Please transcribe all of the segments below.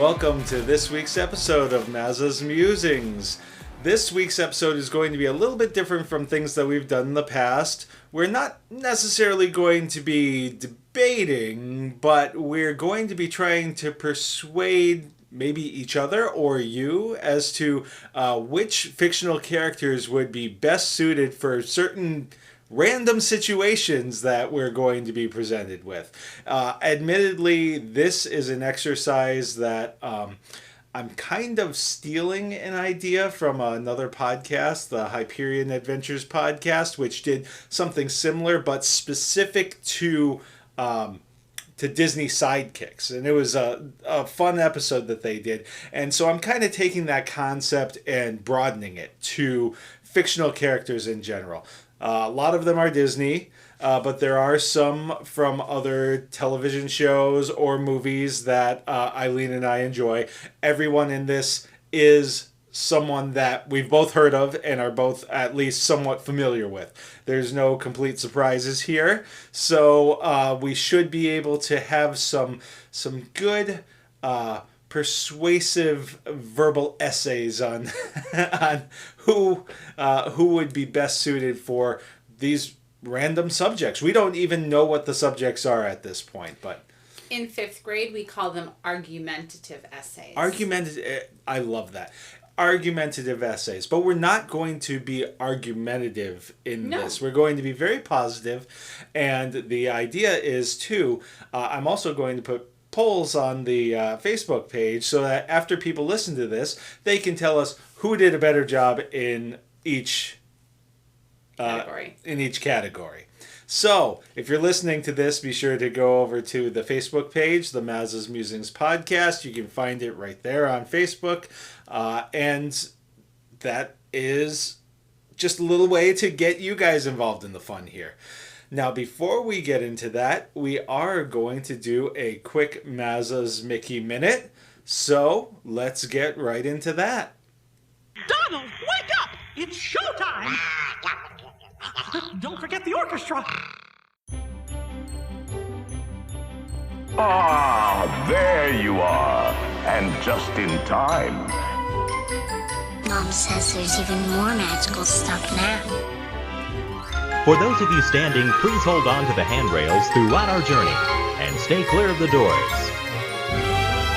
Welcome to this week's episode of Maza's Musings. This week's episode is going to be a little bit different from things that we've done in the past. We're not necessarily going to be debating, but we're going to be trying to persuade maybe each other or you as to which fictional characters would be best suited for certain random situations that we're going to be presented with. Admittedly, this is an exercise that I'm kind of stealing an idea from another podcast, the Hyperion Adventures podcast, which did something similar but specific to Disney sidekicks. And it was a fun episode that they did. And so I'm kind of taking that concept and broadening it to fictional characters in general. A lot of them are Disney, but there are some from other television shows or movies that Eileen and I enjoy. Everyone in this is someone that we've both heard of and are both at least somewhat familiar with. There's no complete surprises here, so we should be able to have some good persuasive verbal essays on on who would be best suited for these random subjects. We don't even know what the subjects are at this point, but in 5th grade we call them argumentative essays. I love that. Argumentative essays, but we're not going to be argumentative in this. We're going to be very positive, and the idea is too, I'm also going to put polls on the Facebook page so that after people listen to this, they can tell us who did a better job in each category. So, if you're listening to this, be sure to go over to the Facebook page, the Maza's Musings podcast. You can find it right there on Facebook. And that is just a little way to get you guys involved in the fun here. Now, before we get into that, we are going to do a quick Maza's Mickey Minute. So, let's get right into that. Donald, wake up! It's showtime! Don't forget the orchestra. Ah, there you are. And just in time. Mom says there's even more magical stuff now. For those of you standing, please hold on to the handrails throughout our journey and stay clear of the doors.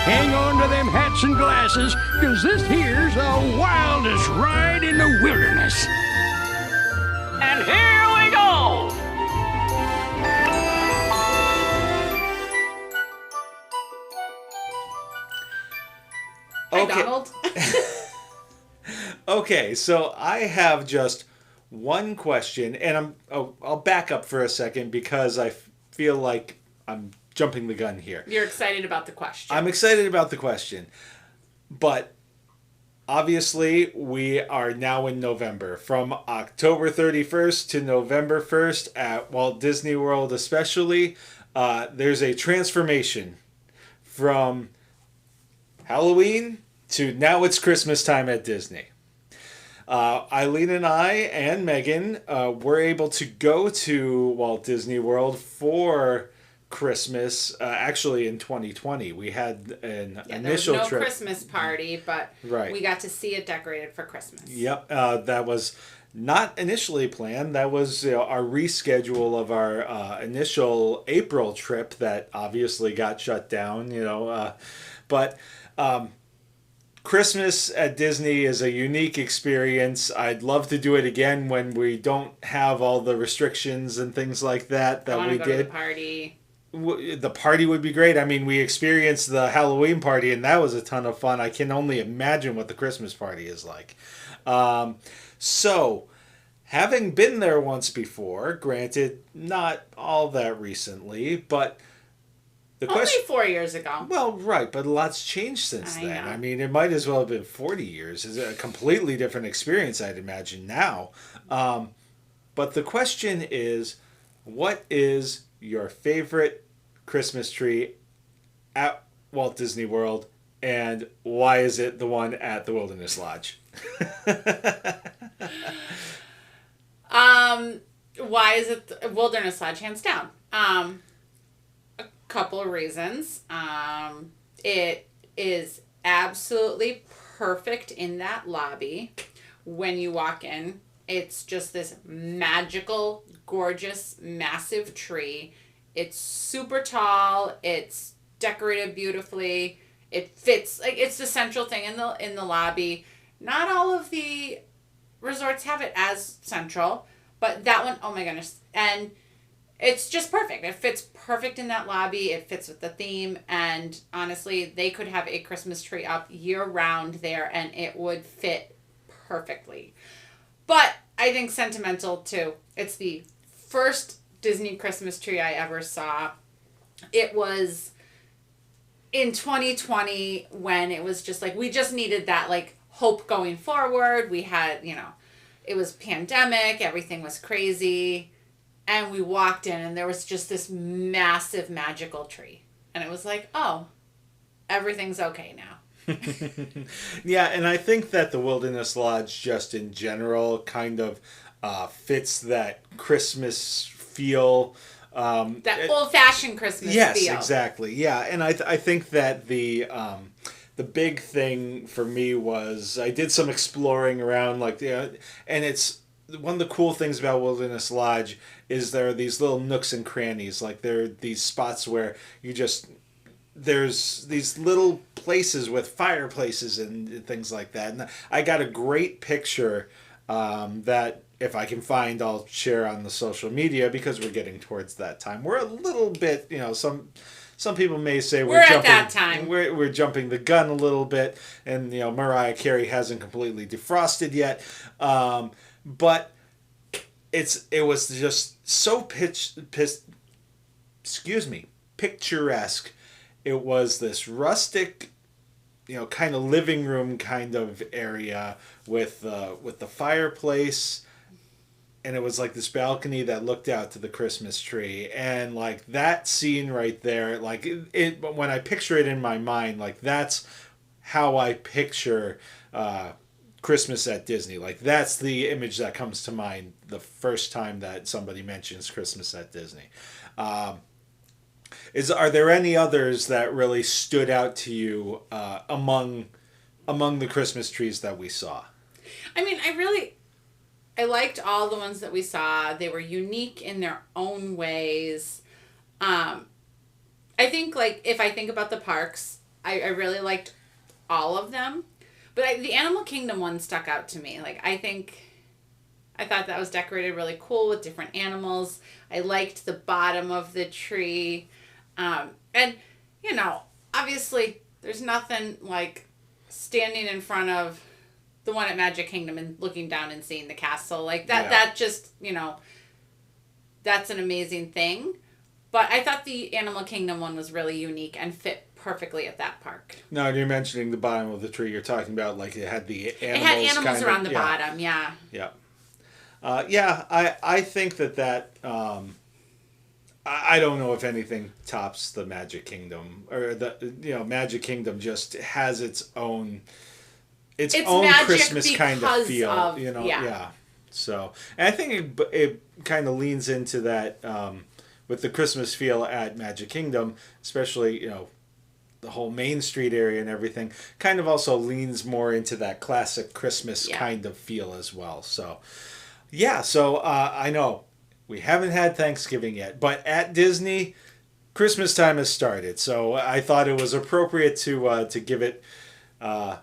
Hang on to them hats and glasses, because this here's the wildest ride in the wilderness. And here we go! Hi, Donald. Okay, so I have just one question, and I'll back up for a second because I feel like I'm jumping the gun here. You're excited about the question. I'm excited about the question, but obviously we are now in November. From October 31st to November 1st at Walt Disney World especially, there's a transformation from Halloween to now it's Christmas time at Disney. Eileen and I and Meghan were able to go to Walt Disney World for Christmas, actually in 2020. We had an initial there was no trip. Christmas party, but we got to see it decorated for Christmas. Yep, that was not initially planned. That was our reschedule of our initial April trip that obviously got shut down, but Christmas at Disney is a unique experience. I'd love to do it again when we don't have all the restrictions and things like that we go did. To the party. The party would be great. I mean, we experienced the Halloween party, and that was a ton of fun. I can only imagine what the Christmas party is like. So, having been there once before, granted, not all that recently, but Only 4 years ago. Well, right, but a lot's changed since then. Know. I mean, it might as well have been 40 years. It's a completely different experience, I'd imagine, now. But the question is, what is your favorite Christmas tree at Walt Disney World, and why is it the one at the Wilderness Lodge? Why is it the Wilderness Lodge? Hands down. A couple of reasons. It is absolutely perfect in that lobby when you walk in. It's just this magical, gorgeous, massive tree. It's super tall. It's decorated beautifully. It fits, like, it's the central thing in the lobby. Not all of the resorts have it as central, but that one, oh my goodness. And it's just perfect. It fits perfect in that lobby. It fits with the theme. And honestly, they could have a Christmas tree up year round there and it would fit perfectly. But I think sentimental too. It's the first Disney Christmas tree I ever saw. It was in 2020 when it was just like, we just needed that like hope going forward. We had, it was pandemic. Everything was crazy. And we walked in and there was just this massive magical tree. And it was like, oh, everything's okay now. Yeah, and I think that the Wilderness Lodge just in general kind of fits that Christmas feel. That old-fashioned Christmas feel. Yes, exactly. Yeah, and I think that the big thing for me was I did some exploring around, and it's one of the cool things about Wilderness Lodge is there are these little nooks and crannies. Like there are these spots where there's these little places with fireplaces and things like that. And I got a great picture that if I can find, I'll share on the social media because we're getting towards that time. We're a little bit, some people may say we're jumping, at that time. We're jumping the gun a little bit, and Mariah Carey hasn't completely defrosted yet. But it was just so picturesque. It was this rustic, kind of living room kind of area with the fireplace, and it was like this balcony that looked out to the Christmas tree, and like that scene right there, like it when I picture it in my mind, like that's how I picture Christmas at Disney. Like that's the image that comes to mind the first time that somebody mentions Christmas at Disney. Are there any others that really stood out to you among the Christmas trees that we saw? I mean, I liked all the ones that we saw. They were unique in their own ways. I think, like, if I think about the parks, I really liked all of them. But the Animal Kingdom one stuck out to me. Like, I thought that was decorated really cool with different animals. I liked the bottom of the tree. And, obviously there's nothing like standing in front of the one at Magic Kingdom and looking down and seeing the castle. Like that, that just, that's an amazing thing. But I thought the Animal Kingdom one was really unique and fit perfectly at that park. No, you're mentioning the bottom of the tree. You're talking about like it had the animals. It had animals around the bottom, yeah. Yeah. I think that I don't know if anything tops the Magic Kingdom, or Magic Kingdom just has its own Christmas kind of feel, yeah. So, and I think it kind of leans into that with the Christmas feel at Magic Kingdom, especially the whole Main Street area and everything, kind of also leans more into that classic Christmas kind of feel as well. So, yeah. So I know. We haven't had Thanksgiving yet, but at Disney, Christmas time has started. So I thought it was appropriate to give it, to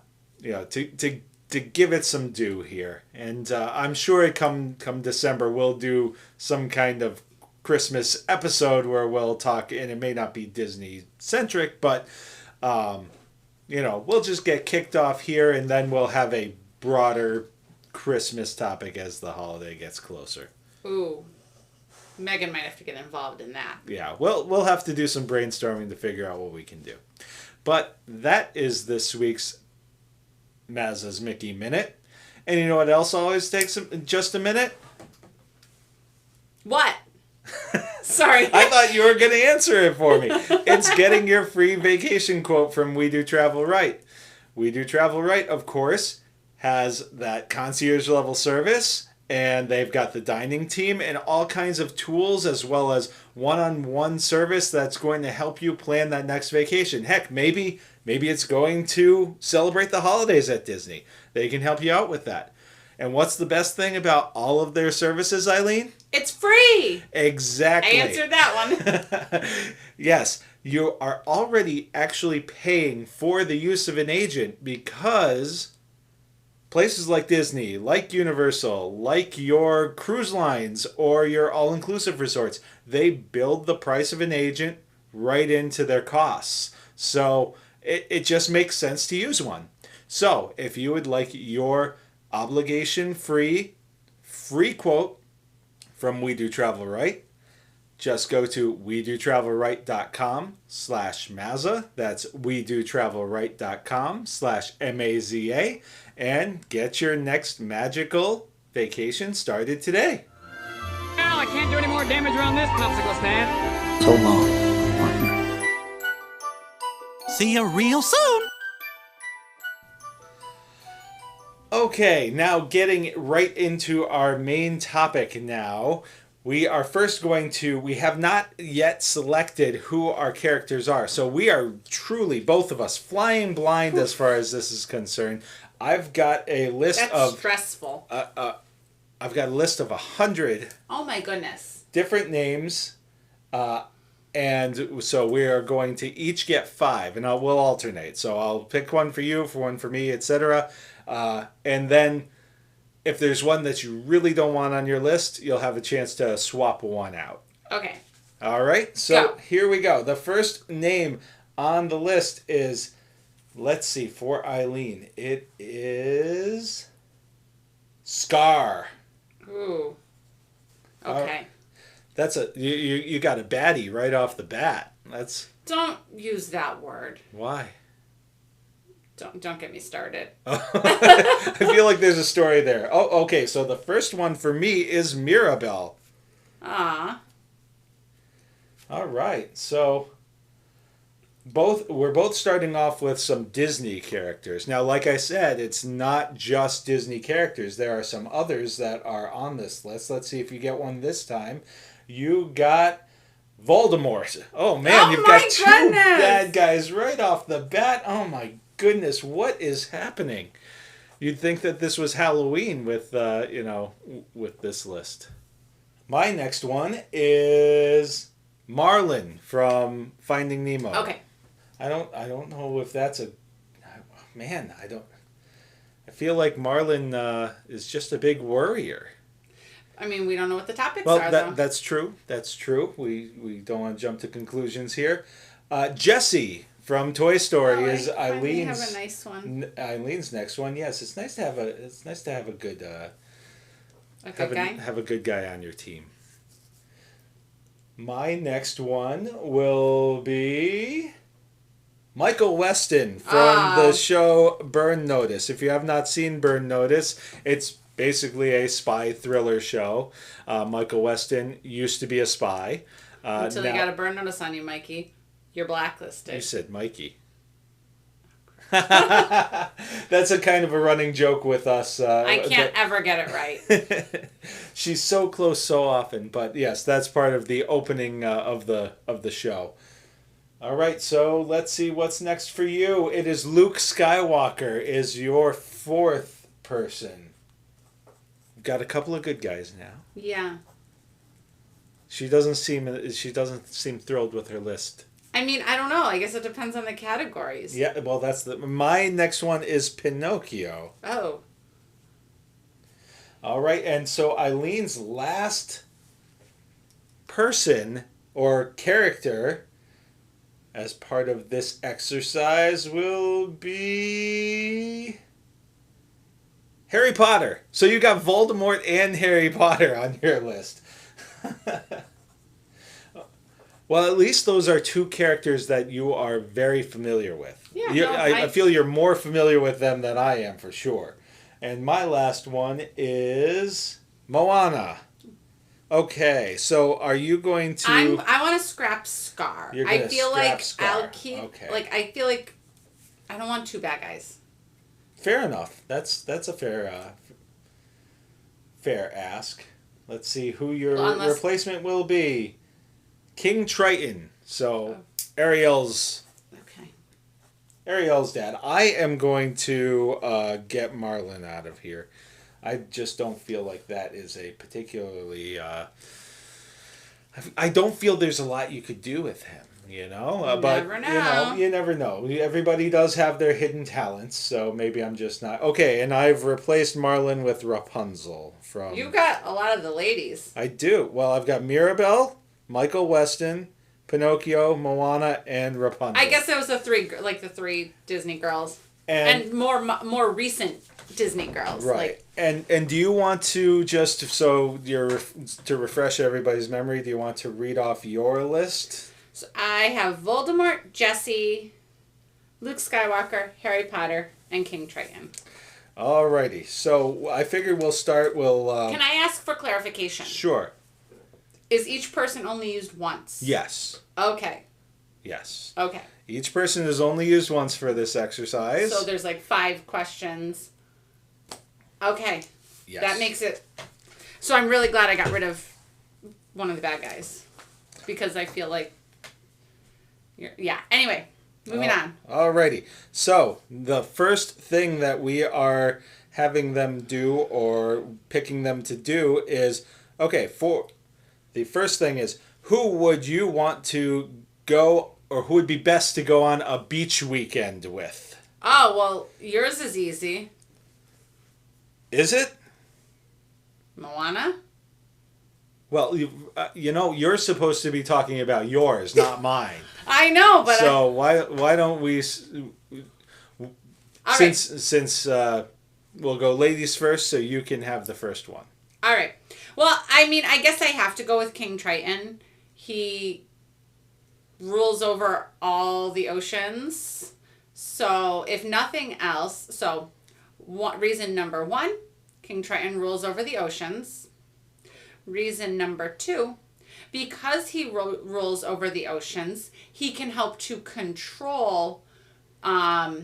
give it some due here. And I'm sure come December we'll do some kind of Christmas episode where we'll talk, and it may not be Disney centric, but we'll just get kicked off here, and then we'll have a broader Christmas topic as the holiday gets closer. Ooh. Meghan might have to get involved in that. Yeah, we'll have to do some brainstorming to figure out what we can do. But that is this week's Maza's Mickey Minute. And you know what else always takes just a minute? What? Sorry. I thought you were going to answer it for me. It's getting your free vacation quote from We Do Travel Right. We Do Travel Right, of course, has that concierge level service And they've got the dining team and all kinds of tools, as well as one-on-one service that's going to help you plan that next vacation. Heck, maybe it's going to celebrate the holidays at Disney. They can help you out with that. And what's the best thing about all of their services, Eileen? It's free. Exactly. I answered that one. Yes, you are already actually paying for the use of an agent because places like Disney, like Universal, like your cruise lines or your all-inclusive resorts, they build the price of an agent right into their costs. So it just makes sense to use one. So if you would like your obligation-free quote from We Do Travel Right, just go to wedotravelright.com/Maza. That's wedotravelright.com/MAZA and get your next magical vacation started today. Now I can't do any more damage around this popsicle stand. So long, partner. See you real soon. Okay, now getting right into our main topic now. We are first going to, we have not yet selected who our characters are. So we are truly, both of us, flying blind as far as this is concerned. I've got a list That's stressful. I've got a list of 100 Oh my goodness. different names. And so we are going to each get 5, and we'll alternate. So I'll pick one for you, one for me, etc. And then if there's one that you really don't want on your list, you'll have a chance to swap one out. Okay. All right, so Go. Here we go. The first name on the list is, let's see, for Eileen, it is Scar. Ooh. Okay. That's you got a baddie right off the bat. That's Don't use that word. why. Don't get me started. I feel like there's a story there. Oh, okay. So the first one for me is Mirabelle. Ah. All right. So we're both starting off with some Disney characters. Now, like I said, it's not just Disney characters. There are some others that are on this list. Let's see if you get one this time. You got Voldemort. Oh man, Oh you've my got two goodness! bad guys right off the bat. Oh my goodness, what is happening? You'd think that this was Halloween with with this list. My next one is Marlin from Finding Nemo. Okay. I don't know if that's I feel like Marlin is just a big worrier. I mean, we don't know what the topics Well, are, though. that's true. That's true. We don't want to jump to conclusions here. Jessie from Toy Story is I finally Eileen's. have a nice one. Eileen''s next one. Yes, it's nice to have a good A good guy? have a good guy on your team. My next one will be Michael Weston from the show Burn Notice. If you have not seen Burn Notice, it's basically a spy thriller show. Michael Weston used to be a spy. Until you got a burn notice on you, Mikey. You're blacklisted. You said Mikey. That's a kind of a running joke with us. I can't ever get it right. She's so close so often, but yes, that's part of the opening of the show. All right, so let's see what's next for you. It is Luke Skywalker is your 4th person. We've got a couple of good guys now. Yeah. She doesn't seem thrilled with her list. I mean, I don't know. I guess it depends on the categories. Yeah, well, my next one is Pinocchio. Oh. All right, and so Eileen's last person or character as part of this exercise will be Harry Potter. So you got Voldemort and Harry Potter on your list. Well, at least those are two characters that you are very familiar with. Yeah, I feel you're more familiar with them than I am, for sure. And my last one is Moana. Okay, so are you going to... I want to scrap Scar. You're gonna I feel scrap like Scar. I'll keep... Okay. Like, I feel like I don't want two bad guys. Fair enough. That's a fair fair ask. Let's see who your Well, unless- replacement will be. King Triton. So, Ariel's dad. I am going to get Marlin out of here. I just don't feel like that is a particularly... I don't feel there's a lot you could do with him, but never know. You never know. Everybody does have their hidden talents, so maybe I'm just not... Okay, and I've replaced Marlin with Rapunzel from... You got a lot of the ladies. I do. Well, I've got Mirabelle, Michael Weston, Pinocchio, Moana, and Rapunzel. I guess it was the three Disney girls. And more recent Disney girls. Right. And do you want to just to refresh everybody's memory, do you want to read off your list? So I have Voldemort, Jesse, Luke Skywalker, Harry Potter, and King Triton. Alrighty. So I figured we'll start. Can I ask for clarification? Sure. Is each person only used once? Yes. Okay. Yes. Okay. Each person is only used once for this exercise. So there's 5 questions. Okay. Yes. That makes it... So I'm really glad I got rid of one of the bad guys. Because I feel like... Yeah. Anyway, moving on. Alrighty. So, the first thing that we are having them do or picking them to do is... Okay, the first thing is, who would you want to go... Or who would be best to go on a beach weekend with? Oh, well, yours is easy. Is it? Moana? Well, you're supposed to be talking about yours, not mine. I know, but... So why don't we... Since we'll go ladies first, so you can have the first one. All right. Well, I mean, I guess I have to go with King Triton. He... rules over all the oceans. So, if nothing else, reason number 1, King Triton rules over the oceans. Reason number 2, because he rules over the oceans, he can help to control the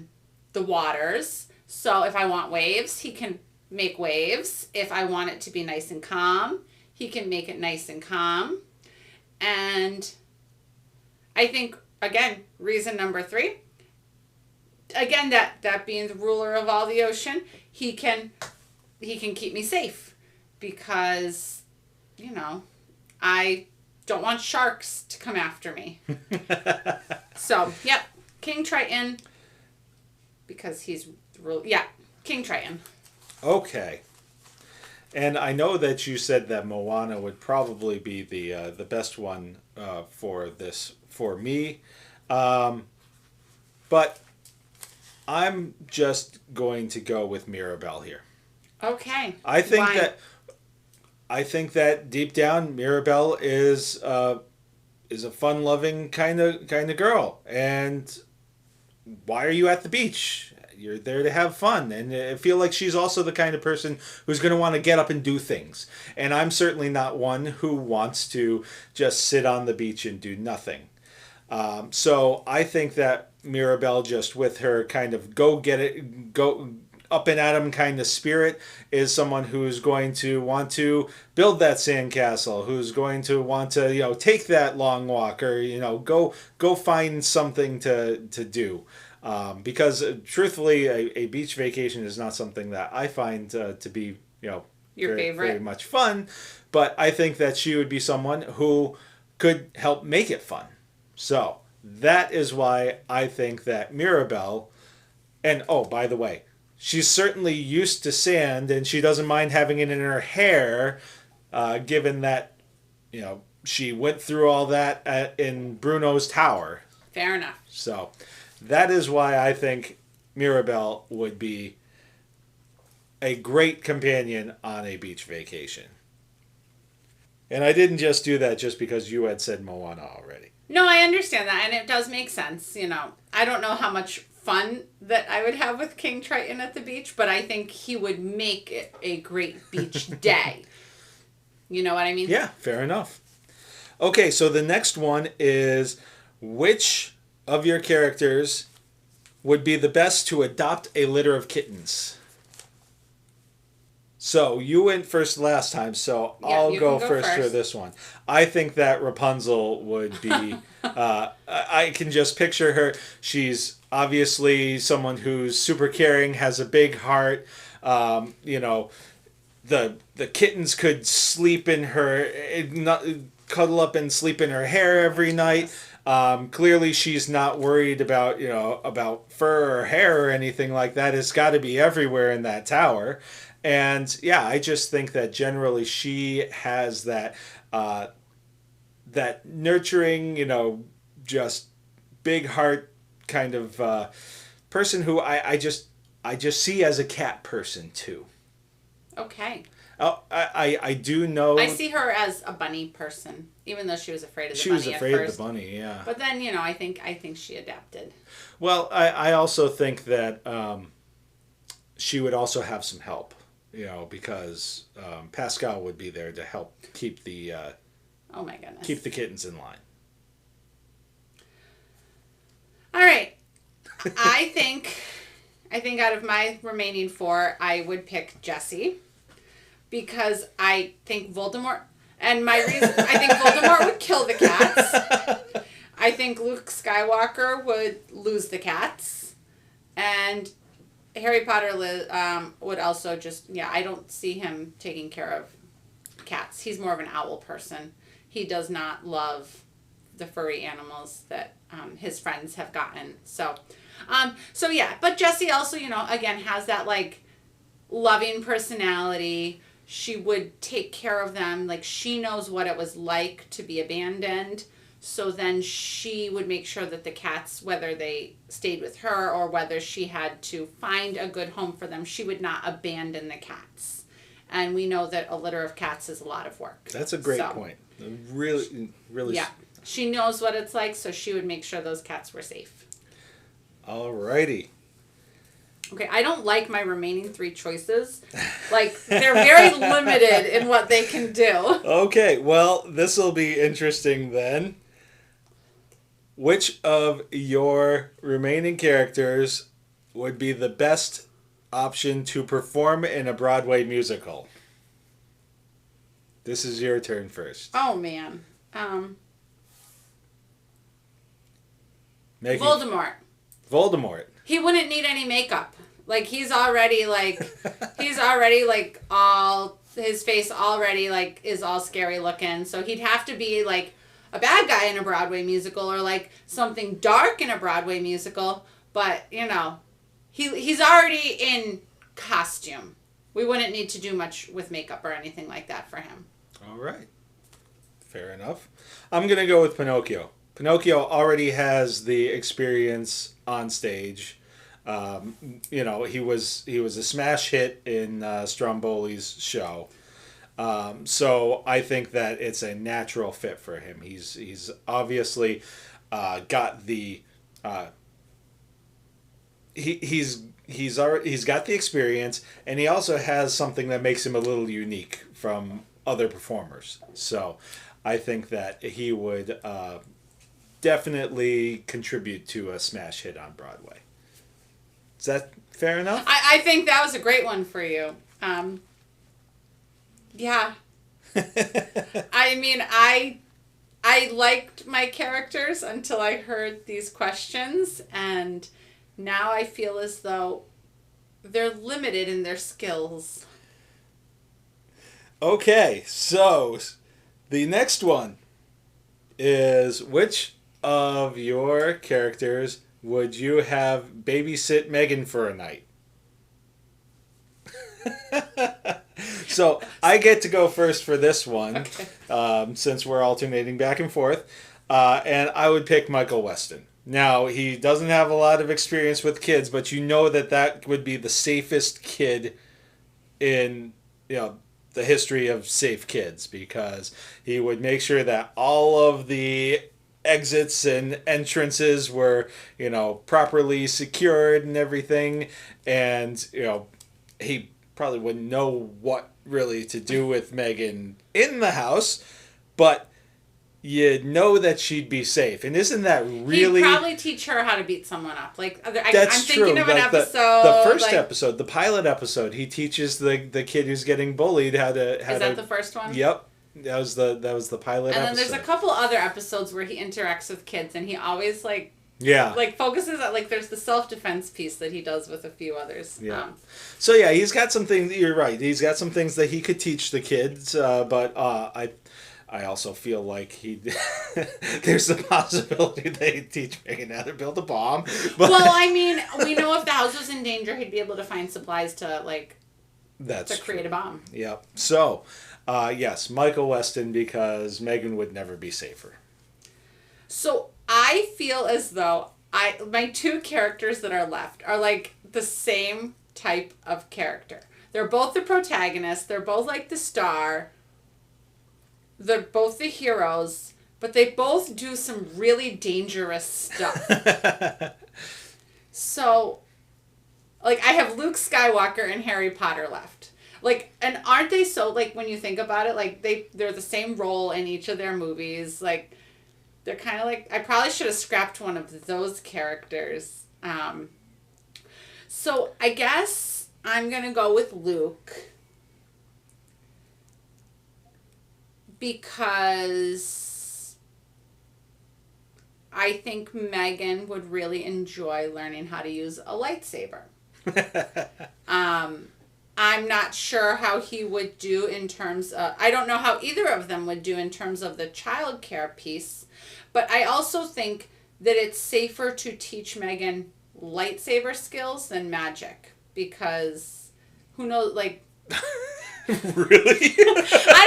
waters. So, if I want waves, he can make waves. If I want it to be nice and calm, he can make it nice and calm. And... I think, again, reason number 3, again, that being the ruler of all the ocean, he can keep me safe because, I don't want sharks to come after me. So, yep, King Triton, because he's King Triton. Okay. And I know that you said that Moana would probably be the best one for me. But I'm just going to go with Mirabelle here. Okay. I think that deep down Mirabelle is a fun-loving kind of girl. And why are you at the beach? You're there to have fun. And I feel like she's also the kind of person who's going to want to get up and do things. And I'm certainly not one who wants to just sit on the beach and do nothing. So I think that Mirabelle, just with her kind of go up and at 'em kind of spirit, is someone who's going to want to build that sandcastle, who's going to want to, take that long walk, or, go find something to do. Because truthfully, a beach vacation is not something that I find to be, your very, favorite, very much fun. But I think that she would be someone who could help make it fun. So that is why I think that Mirabelle, and by the way, she's certainly used to sand, and she doesn't mind having it in her hair, given that, she went through all that in Bruno's tower. Fair enough. So that is why I think Mirabelle would be a great companion on a beach vacation. And I didn't just do that just because you had said Moana already. No, I understand that, and it does make sense. I don't know how much fun that I would have with King Triton at the beach, but I think he would make it a great beach day. You know what I mean? Yeah, fair enough. Okay, so the next one is, which of your characters would be the best to adopt a litter of kittens? So you went first last time, so Yeah, I'll you go can go first for first. this one. I think that Rapunzel would be. I can just picture her. She's obviously someone who's super caring, has a big heart. You know, the kittens could sleep in her, not cuddle up and sleep in her hair every night. Clearly, she's not worried about about fur or hair or anything like that. It's got to be everywhere in that tower, and yeah, I just think that generally she has that nurturing, just big heart kind of person who I just see as a cat person too. Okay. Oh, I do know. I see her as a bunny person, even though she was afraid of the She bunny was afraid at of first. the bunny, yeah. But then, I think she adapted. Well, I also think that she would also have some help, because Pascal would be there to help keep the Oh my goodness. keep the kittens in line. All right. I think out of my remaining 4, I would pick Jessie because I think Voldemort, and my reason, I think Voldemort would kill the cats. I think Luke Skywalker would lose the cats, and Harry Potter would also I don't see him taking care of cats. He's more of an owl person. He does not love the furry animals that his friends have gotten. So yeah, but Jessie also, again, has that like loving personality. She would take care of them. Like, she knows what it was like to be abandoned. So then she would make sure that the cats, whether they stayed with her or whether she had to find a good home for them, she would not abandon the cats. And we know that a litter of cats is a lot of work. That's a great point. Really, really. Yeah. She knows what it's like, so she would make sure those cats were safe. Alrighty. Okay, I don't like my remaining 3 choices. Like, they're very limited in what they can do. Okay, well, this will be interesting then. Which of your remaining characters would be the best option to perform in a Broadway musical? This is your turn first. Oh, man. Meghan. Voldemort. He wouldn't need any makeup. Like, he's already all, his face already, like, is all scary looking. So he'd have to be, like, a bad guy in a Broadway musical or, like, something dark in a Broadway musical. But, he's already in costume. We wouldn't need to do much with makeup or anything like that for him. All right. Fair enough. I'm going to go with Pinocchio. Pinocchio already has the experience on stage. He was a smash hit in Stromboli's show. So I think that it's a natural fit for him. He's obviously got the he's got the experience, and he also has something that makes him a little unique from other performers. So I think that he would definitely contribute to a smash hit on Broadway. Is that fair enough? I think that was a great one for you. Yeah. I mean, I liked my characters until I heard these questions, and now I feel as though they're limited in their skills. Okay, so the next one is, which of your characters would you have babysit Meghan for a night? So I get to go first for this one, okay. Since we're alternating back and forth. And I would pick Michael Weston. Now, he doesn't have a lot of experience with kids, but that would be the safest kid in, the history of safe kids, because he would make sure that all of the exits and entrances were, properly secured and everything. And, he probably wouldn't know what really to do with Meghan in the house, but you know that she'd be safe. And isn't that really... He'd probably teach her how to beat someone up. Like, I'm That's thinking true. of an Like episode. the first like, episode, the pilot episode, he teaches the kid who's getting bullied how to... Is that the first one? Yep. That was the pilot episode. And then there's a couple other episodes where he interacts with kids, and he always, like... Yeah. Like, focuses on, like, there's the self-defense piece that he does with a few others. Yeah. So, yeah, he's got some things... You're right. He's got some things that he could teach the kids, but I also feel like there's the possibility that he'd teach Meghan how to build a bomb. But well, I mean, we know if the house was in danger, he'd be able to find supplies to, like... That's to create a bomb. Yep. So, yes, Michael Weston, because Meghan would never be safer. So I feel as though my two characters that are left are like the same type of character. They're both the protagonist. They're both like the star. They're both the heroes, but they both do some really dangerous stuff. So, like, I have Luke Skywalker and Harry Potter left. Like, and aren't they so, like, when you think about it, like, they're the same role in each of their movies. Like, they're kind of like, I probably should have scrapped one of those characters. So I guess I'm going to go with Luke. Because I think Meghan would really enjoy learning how to use a lightsaber. I'm not sure how he would do in terms of... I don't know how either of them would do in terms of the childcare piece. But I also think that it's safer to teach Meghan lightsaber skills than magic. Because who knows, like... Really? I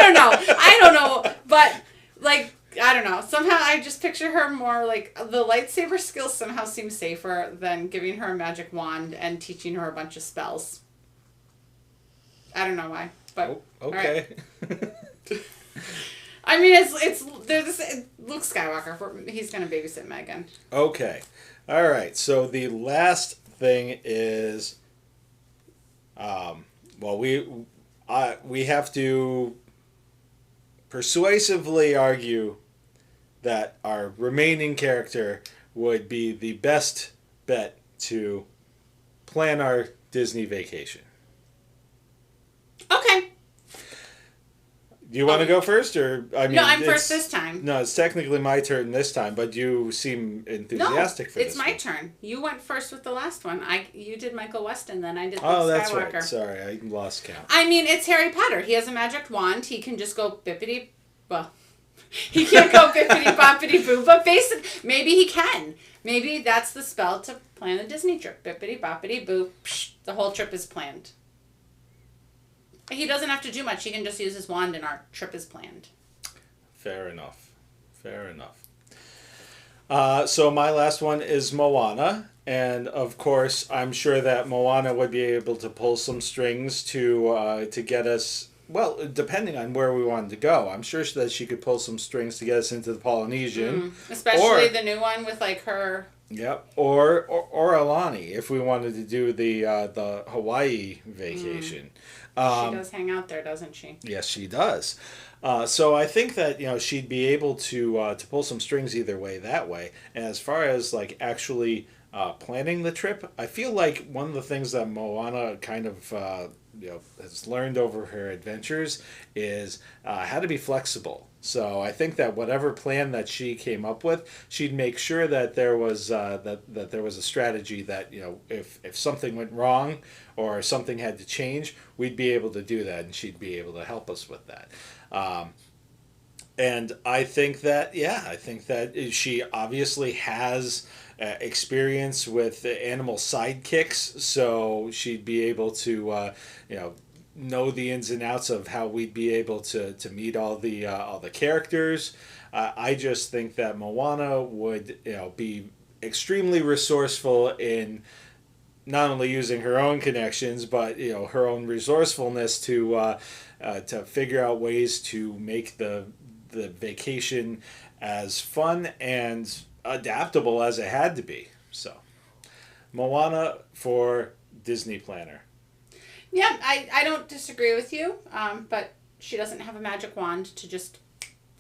don't know. But, like, I don't know. Somehow I just picture her more like... The lightsaber skills somehow seem safer than giving her a magic wand and teaching her a bunch of spells. I don't know why, but okay. Right. I mean, they're Luke Skywalker. He's gonna babysit Meghan. Okay, all right. So the last thing is, we have to persuasively argue that our remaining character would be the best bet to plan our Disney vacation. Okay. Do you want to go first, or I mean? No, I'm first this time. No, it's technically my turn this time, but you seem enthusiastic for this. It's my turn. You went first with the last one. You did Michael Weston, then I did Luke Skywalker. That's Skywalker. right. Sorry, I lost count. I mean, it's Harry Potter. He has a magic wand. He can just go bippity. Well, he can't go bippity boppity boo, but maybe he can. Maybe that's the spell to plan a Disney trip. Bippity boppity boo. Psh, the whole trip is planned. He doesn't have to do much. He can just use his wand and our trip is planned. Fair enough. So my last one is Moana. And, of course, I'm sure that Moana would be able to pull some strings to get us... Well, depending on where we wanted to go. I'm sure that she could pull some strings to get us into the Polynesian. Especially the new one with, like, her... Yep, or Alani if we wanted to do the Hawaii vacation. She does hang out there, doesn't she? Yes, she does. So I think that she'd be able to pull some strings either way that way. And as far as like actually planning the trip, I feel like one of the things that Moana kind of has learned over her adventures is how to be flexible. So I think that whatever plan that she came up with, she'd make sure that there was that there was a strategy that if something went wrong or something had to change, we'd be able to do that, and she'd be able to help us with that. And I think that she obviously has experience with animal sidekicks, so she'd be able to know the ins and outs of how we'd be able to meet all the characters. I just think that Moana would be extremely resourceful in not only using her own connections, but her own resourcefulness to figure out ways to make the vacation as fun and adaptable as it had to be. So, Moana for Disney Planner. Yeah, I don't disagree with you, but she doesn't have a magic wand to just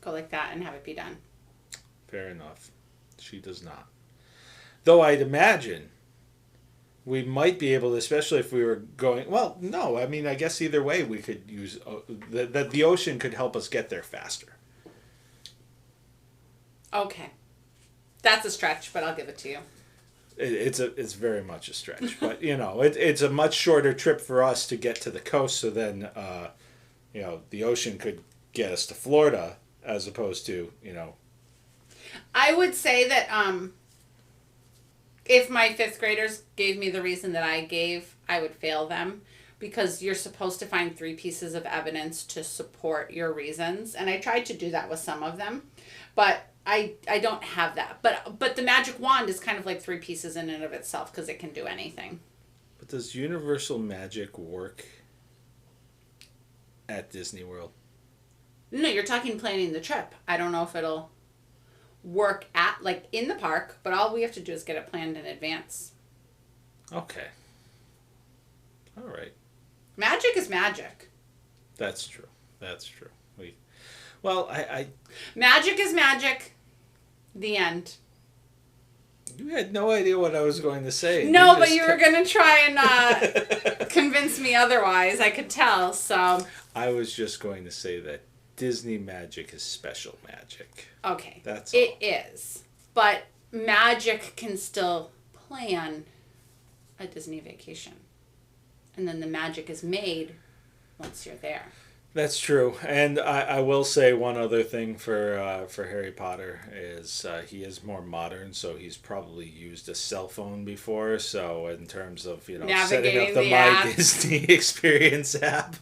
go like that and have it be done. Fair enough. She does not. Though I'd imagine we might be able to, especially if we were going... Well, no, I mean, I guess either way we could use... That the ocean could help us get there faster. Okay. That's a stretch, but I'll give it to you. It's very much a stretch. But, it's a much shorter trip for us to get to the coast, so then, the ocean could get us to Florida as opposed to, I would say that if my 5th graders gave me the reason that I gave, I would fail them, because you're supposed to find 3 pieces of evidence to support your reasons. And I tried to do that with some of them, but I don't have that. But the magic wand is kind of like 3 pieces in and of itself, because it can do anything. But does universal magic work at Disney World? No, you're talking planning the trip. I don't know if it'll work at, like, in the park, but all we have to do is get it planned in advance. Okay. All right. Magic is magic. That's true. I Magic is magic. The end. You had no idea what I was going to say. No, but you were going to try and convince me otherwise. I could tell, so... I was just going to say that Disney magic is special magic. Okay. That's all. It is. But magic can still plan a Disney vacation. And then the magic is made once you're there. That's true. And I will say one other thing for Harry Potter is he is more modern, so he's probably used a cell phone before. So in terms of, setting up the My Disney Experience app.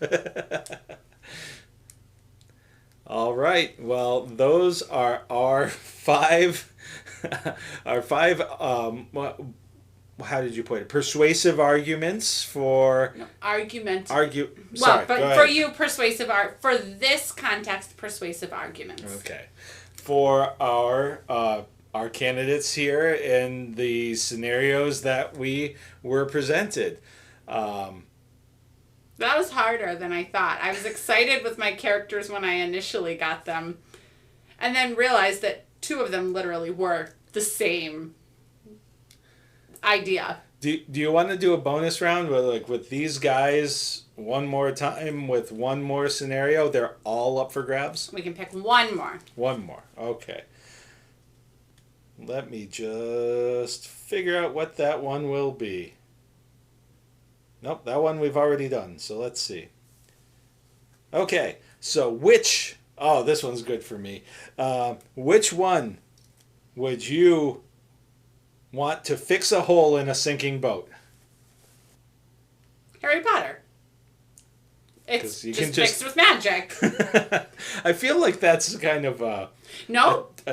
All right. Well, those are our 5 how did you put it? Persuasive arguments for... No, argument. Sorry, but for you, for this context, persuasive arguments. Okay. For our candidates here in the scenarios that we were presented. That was harder than I thought. I was excited with my characters when I initially got them, and then realized that 2 of them literally were the same idea. Do you want to do a bonus round with these guys one more time with one more scenario? They're all up for grabs? We can pick one more. One more. Okay. Let me just figure out what that one will be. Nope, that one we've already done. So let's see. Okay. So this one's good for me. Which one would you want to fix a hole in a sinking boat? Harry Potter. It's just fixed with magic. I feel like that's kind of a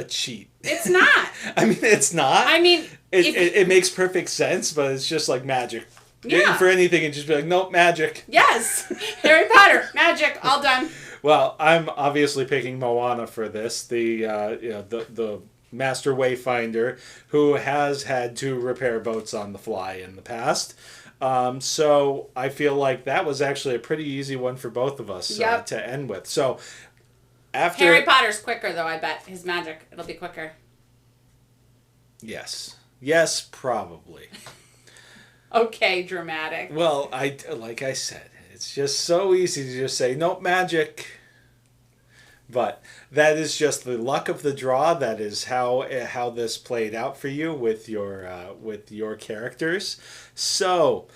cheat. It's not. I mean, it's not. I mean, it makes perfect sense, but it's just like magic. Yeah. For anything, and just be like, nope, magic. Yes, Harry Potter, magic, all done. Well, I'm obviously picking Moana for this. The master wayfinder who has had to repair boats on the fly in the past. So I feel like that was actually a pretty easy one for both of us to end with. So after Harry Potter's quicker, though, I bet. His magic, it'll be quicker. Yes, probably. Okay, dramatic. Well, like I said, it's just so easy to just say, nope, magic. But that is just the luck of the draw. That is how this played out for you with your characters. So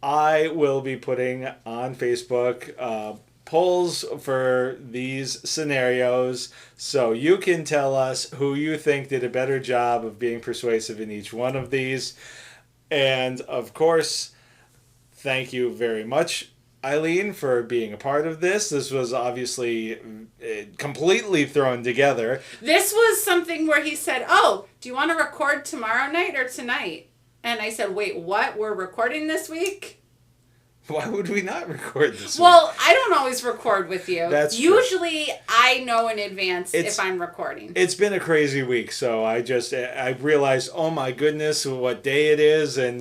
I will be putting on Facebook polls for these scenarios, so you can tell us who you think did a better job of being persuasive in each one of these. And of course, thank you very much, Eileen, for being a part of this. This was obviously completely thrown together. This was something where he said, "Oh, do you want to record tomorrow night or tonight?" And I said, "Wait, what? We're recording this week?" Why would we not record this week? Well, I don't always record with you. That's usually true. I know in advance if I'm recording. It's been a crazy week, so I realized, oh my goodness, what day it is, and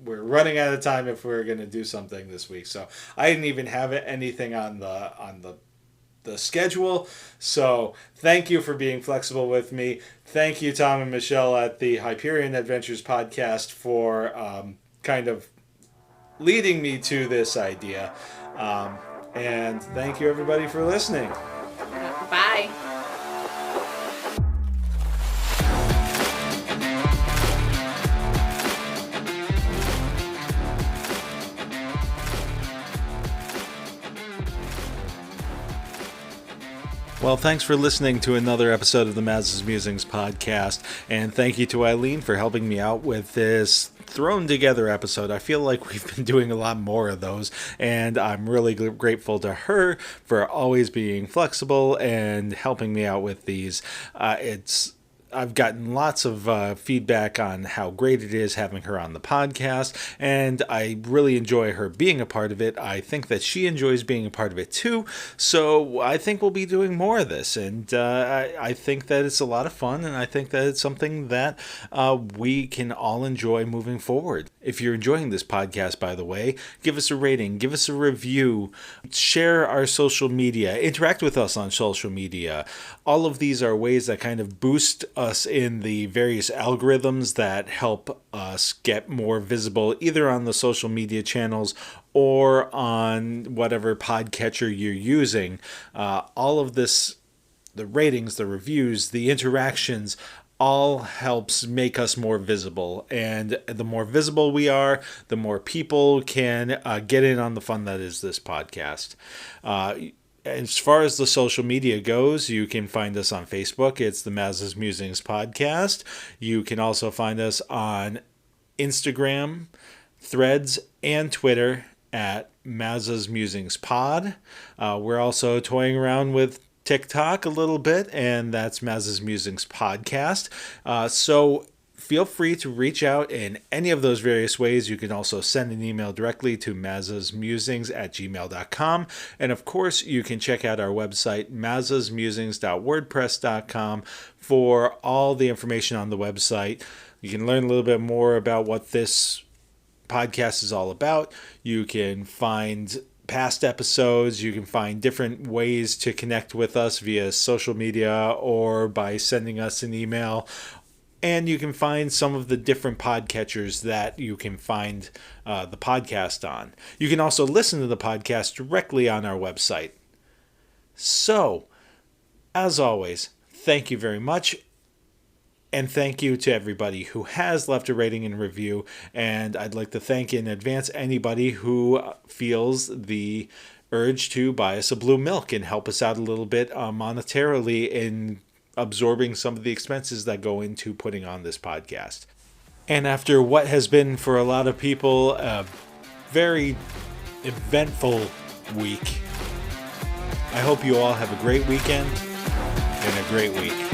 we're running out of time if we're going to do something this week. So I didn't even have anything on the the schedule. So thank you for being flexible with me. Thank you, Tom and Michelle at the Hyperion Adventures podcast for kind of leading me to this idea. And thank you, everybody, for listening. Bye. Well, thanks for listening to another episode of the Maza's Musings podcast, and thank you to Eileen for helping me out with this thrown together episode. I feel like we've been doing a lot more of those, and I'm really grateful to her for always being flexible and helping me out with these. I've gotten lots of feedback on how great it is having her on the podcast, and I really enjoy her being a part of it. I think that she enjoys being a part of it too, so I think we'll be doing more of this, and I think that it's a lot of fun, and I think that it's something that we can all enjoy moving forward. If you're enjoying this podcast, by the way, give us a rating, give us a review, share our social media, interact with us on social media. All of these are ways that kind of boost us in the various algorithms that help us get more visible either on the social media channels or on whatever podcatcher you're using. All of this, the ratings, the reviews, the interactions, all helps make us more visible. And the more visible we are, the more people can get in on the fun that is this podcast. As far as the social media goes, you can find us on Facebook. It's the Maza's Musings podcast. You can also find us on Instagram, Threads, and Twitter at Maza's Musings Pod. We're also toying around with TikTok a little bit, and that's Maza's Musings Podcast. So feel free to reach out in any of those various ways. You can also send an email directly to mazasmusings@gmail.com. And of course, you can check out our website, mazasmusings.wordpress.com, for all the information on the website. You can learn a little bit more about what this podcast is all about. You can find past episodes. You can find different ways to connect with us via social media or by sending us an email. And you can find some of the different podcatchers that you can find the podcast on. You can also listen to the podcast directly on our website. So, as always, thank you very much. And thank you to everybody who has left a rating and review. And I'd like to thank in advance anybody who feels the urge to buy us a blue milk and help us out a little bit monetarily in absorbing some of the expenses that go into putting on this podcast. And after what has been for a lot of people a very eventful week, I hope you all have a great weekend and a great week.